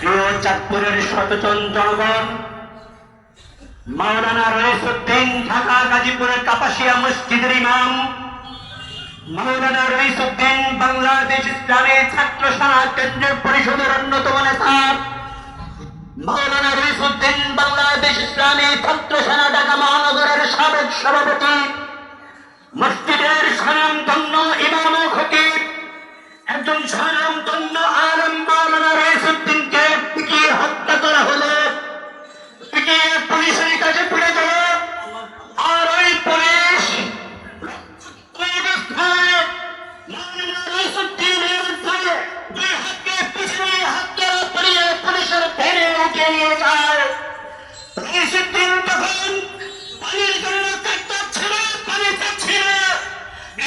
প্রিয় চাঁদপুরের সচেতন জনগণ, মাওলানা রইসউদ্দিন ঢাকা গাজীপুরের কাপাসিয়া মসজিদের ইমাম, মাওলানা রইসউদ্দিন বাংলাদেশ ইসলামী ছাত্র সেনা কেন্দ্রীয় পরিষদের অন্যতম নেতা, মাওলানা রইসউদ্দিন বাংলাদেশ ইসলামী ছাত্র সেনা ঢাকা মহানগরের সাবেক সভাপতি, মসজিদের স্বনামধন্য ইমাম ও খতিব, একজন স্বনামধন্য আলেম মাওলানা রইসউদ্দিনকে পিটিয়ে হত্যা করা হলো, পিটিয়ে পুলিশের কাছে তুলে দেওয়া। আর ওই পুলিশ মাওলানা রইসউদ্দিনের দুই হাতকে পিছনে হাতকে পড়িয়ে পুলিশের ভেড়ে উঠিয়ে নিয়ে যায়। রইসউদ্দিন যখন পানির জন্য কাঁদছিল, পানি চাচ্ছিল,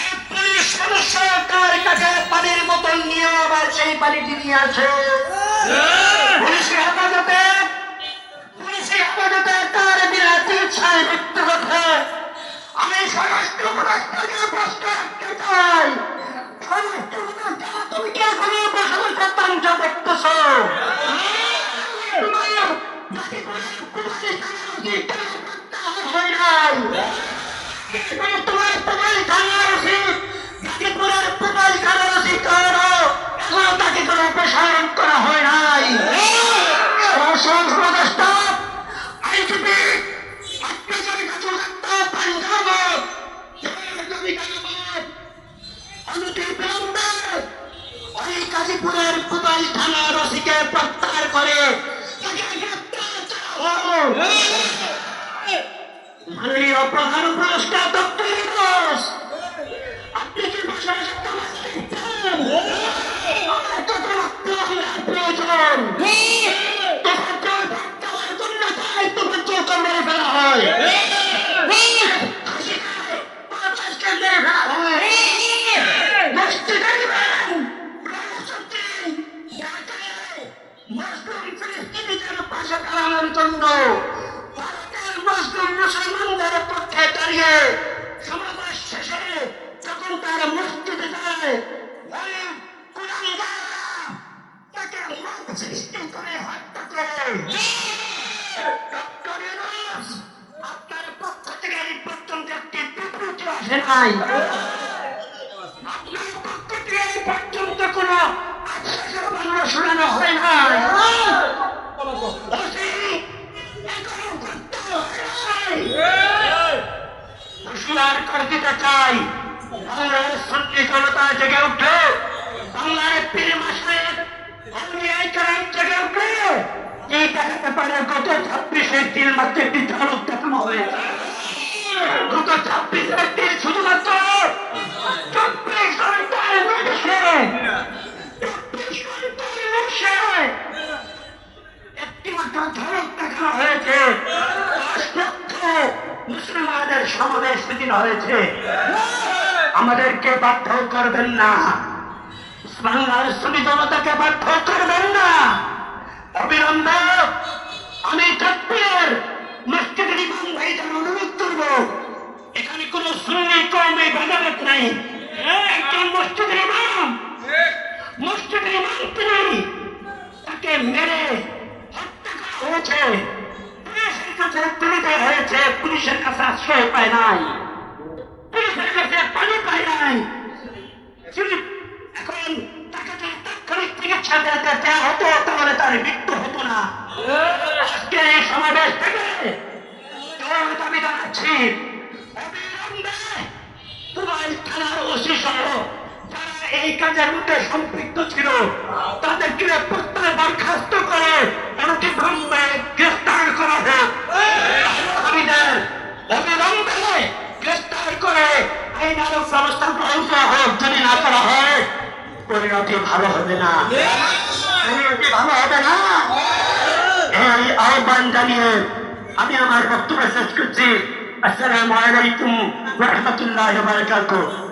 এক পুলিশ সদস্য তার কাছে পানির বোতল নিয়ে আবার সেই পানিটি নিয়ে আসে। পুলিশের হেফাজতে তার বিনা চিকিৎসায় মৃত্যু ঘটে। আমি স্বরাষ্ট্র উপদেষ্টাকে প্রশ্ন রাখতে চাই, স্বরাষ্ট্র উপদেষ্টা, তুমি কি এখনো বসবাস তন্ত্র দেখতেছ? তোমার প্রবাল জানা উচিত, গাজীপুরের প্রবাল জানা উচিত, এখনো তাকে কোনো অপসারণ করা হয় নাই। উপদেষ্টা আইজিপি গাজীপুরের কুবাল থানার ওসিকে প্রত্যাহার করে মাননীয় প্রধান উপদেষ্টা ডক্টর ইউনূস, আপনি কি প্রয়োজন মেরে ফেলা হয়, মুসলমানদের পক্ষে দাঁড়িয়ে সমাবেশ শেষে যখন তারা মসজিদে যায়, তাকে সৃষ্টি করে হত্যা করে। ডক্টর ইউনূস, আপনার পক্ষ থেকে এই পর্যন্ত একটি বিবৃতি আসে নাই, আপনার পক্ষ থেকে এই পর্যন্ত কোন আশ্বাসের বাংলা শোনানো হয় নাই। হুঁশিয়ার করে দিতে চাই, বাংলার সুন্নি জনতা জেগে উঠে, বাংলার পীর মাশায়েখ আউলিয়ায়ে কেরাম জেগে উঠে এই দেখাতে পারে। গত 26-এর দিন মাত্র একটি ঝলক দেখানো হয়েছে। গত 26-এর দিন শুধুমাত্র 24 ঘন্টার মধ্যে একটি মাত্র ঝলক দেখানো হয়েছে। 10 লক্ষ মুসলমানদের সমাবেশ মিছিল হয়েছে। আমাদেরকে বাধ্য করবেন না, বাংলার সুন্নি জনতাকে বাধ্য করবেন না। অবিলম্বে আমি চাঁদপুরের মসজিদের ইমাম ভাইদের অনুরোধ করব, এখানে কোন সুন্নি কওমে ভেদাভেদ নাই। একজন মসজিদের ইমাম তিনি, তাকে মেরে হত্যা করা হয়েছে, পুলিশের কাছে তুলে দেওয়া হয়েছে, পুলিশের কাছে আশ্রয় পায় নাই, পুলিশের কাছে পানি পায় নাই। এখন তাকে যদি তাৎক্ষণিক চিকিৎসা দেওয়া হতো তাহলে তার মৃত্যু হতো না। আজকে এই সমাবেশ থেকে দাবি জানাচ্ছি, অবিলম্বে কুবাল থানার ওসি সহ যারা এই কাজের মধ্যে সম্পৃক্ত ছিল তাদেরকে প্রত্যাহার বরখাস্ত করে অনতিবিলম্বে গ্রেফতার করা হোক। অবিলম্বে গ্রেফতার করে আইনানুগ ব্যবস্থা গ্রহণ করা হোক। যদি না করা হয় পরিণতি ভালো হবে না, এই আহ্বান জানিয়ে আমি আমার বক্তব্য শেষ করছি। আসসালামু আলাইকুম ওয়া রাহমাতুল্লাহি ওয়া বারাকাতুহু।